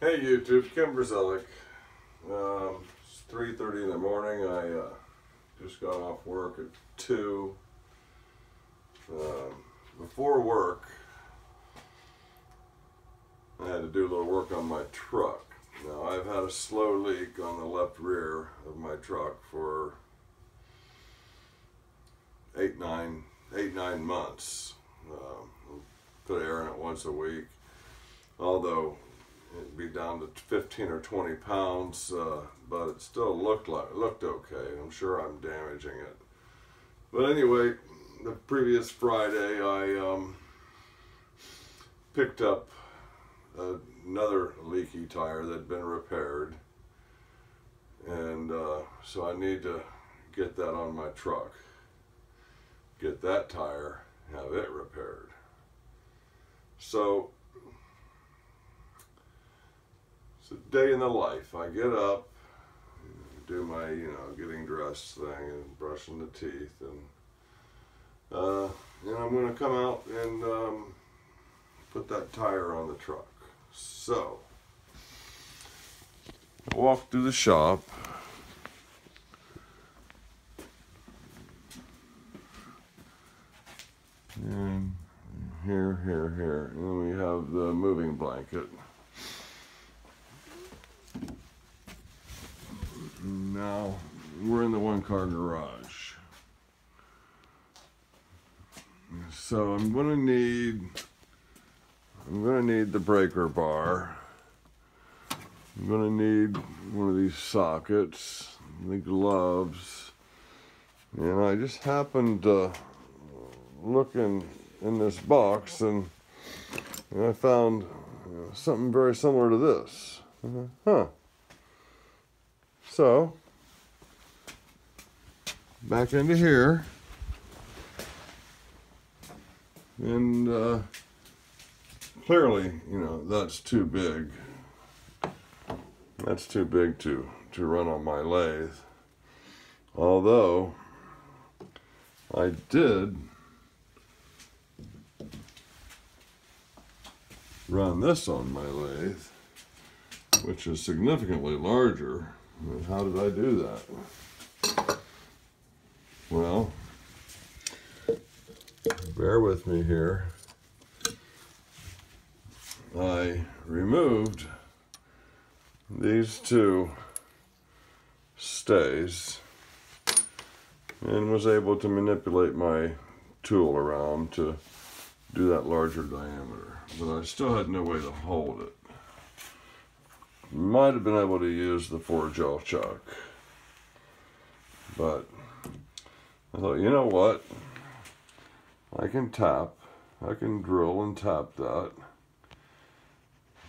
Hey YouTube, Kim Brzelic. It's 3:30 in the morning. I just got off work at 2. Before work, I had to do a little work on my truck. Now, I've had a slow leak on the left rear of my truck for 8-9 months. Put air in it once a week, although it'd be down to 15 or 20 pounds, but it still looked okay. I'm sure I'm damaging it. But anyway, the previous Friday I picked up another leaky tire that had been repaired, and so I need to get that on my truck, get that tire, have it repaired. So it's a day in the life. I get up, do my, getting dressed thing and brushing the teeth, and I'm going to come out and put that tire on the truck. So I walk through the shop. And here, and then we have the moving blanket. Now we're in the one-car garage. So I'm gonna need the breaker bar. I'm gonna need one of these sockets, the gloves, and I just happened to look in this box, and I found something very similar to this. So back into here, and clearly, that's too big. That's too big to run on my lathe. Although I did run this on my lathe, which is significantly larger. And how did I do that? Well, bear with me here. I removed these two stays and was able to manipulate my tool around to do that larger diameter, but I still had no way to hold it. Might have been able to use the 4-gel chuck, but I thought, you know what? I can drill and tap that,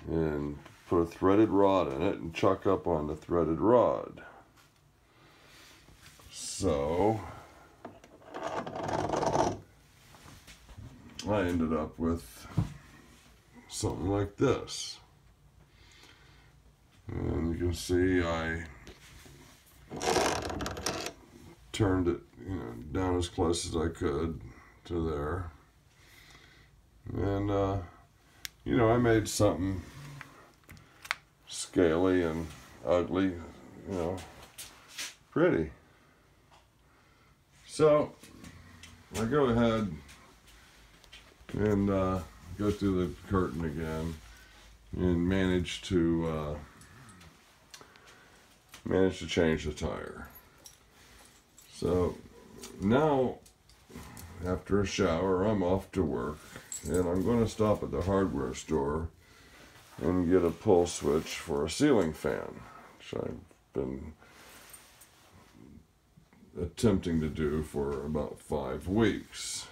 and put a threaded rod in it and chuck up on the threaded rod. So I ended up with something like this. And you can see I turned it, down as close as I could to there. And, I made something scaly and ugly, pretty. So I go ahead and go through the curtain again and manage to change the tire. So now, after a shower, I'm off to work, and I'm going to stop at the hardware store and get a pull switch for a ceiling fan, which I've been attempting to do for about 5 weeks.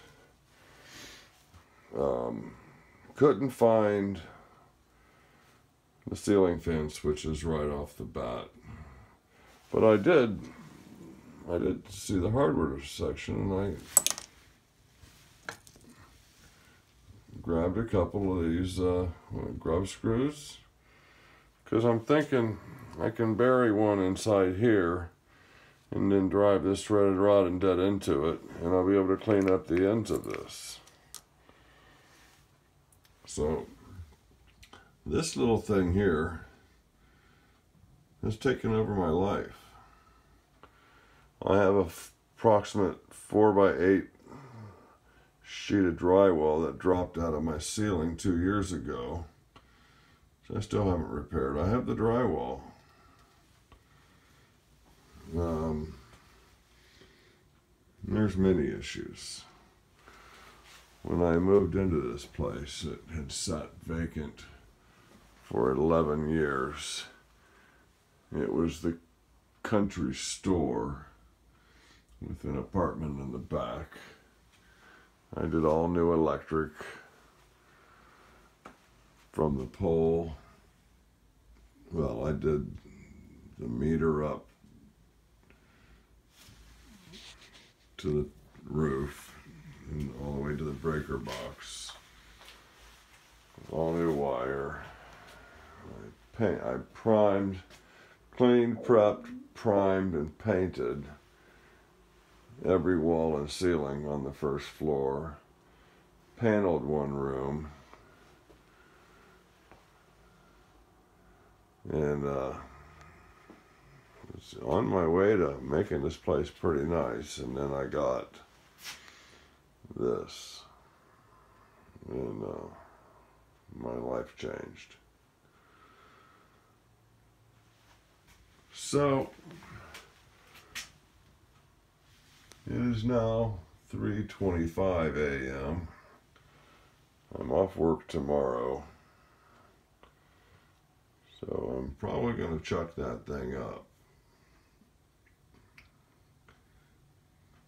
Couldn't find the ceiling fan switches right off the bat, but I did see the hardware section, and I grabbed a couple of these grub screws, because I'm thinking I can bury one inside here and then drive this threaded rod and dead into it, and I'll be able to clean up the ends of this. So this little thing here has taken over my life. I have a approximate 4x8 sheet of drywall that dropped out of my ceiling 2 years ago. I still haven't repaired. I have the drywall. There's many issues. When I moved into this place, it had sat vacant for 11 years. It was the country store with an apartment in the back. I did all new electric from the pole. Well, I did the meter up to the roof and all the way to the breaker box. All new wire. I primed, cleaned, prepped, primed, and painted every wall and ceiling on the first floor. Paneled one room. And it's on my way to making this place pretty nice, and then I got this, and my life changed. So it is now 3:25 a.m. I'm off work tomorrow. So I'm probably going to chuck that thing up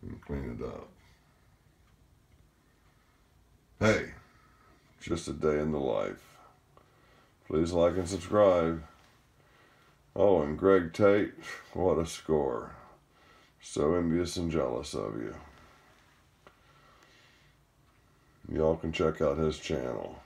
and clean it up. Hey, just a day in the life. Please like and subscribe. Oh, and Greg Tate, what a score. So envious and jealous of you. Y'all can check out his channel.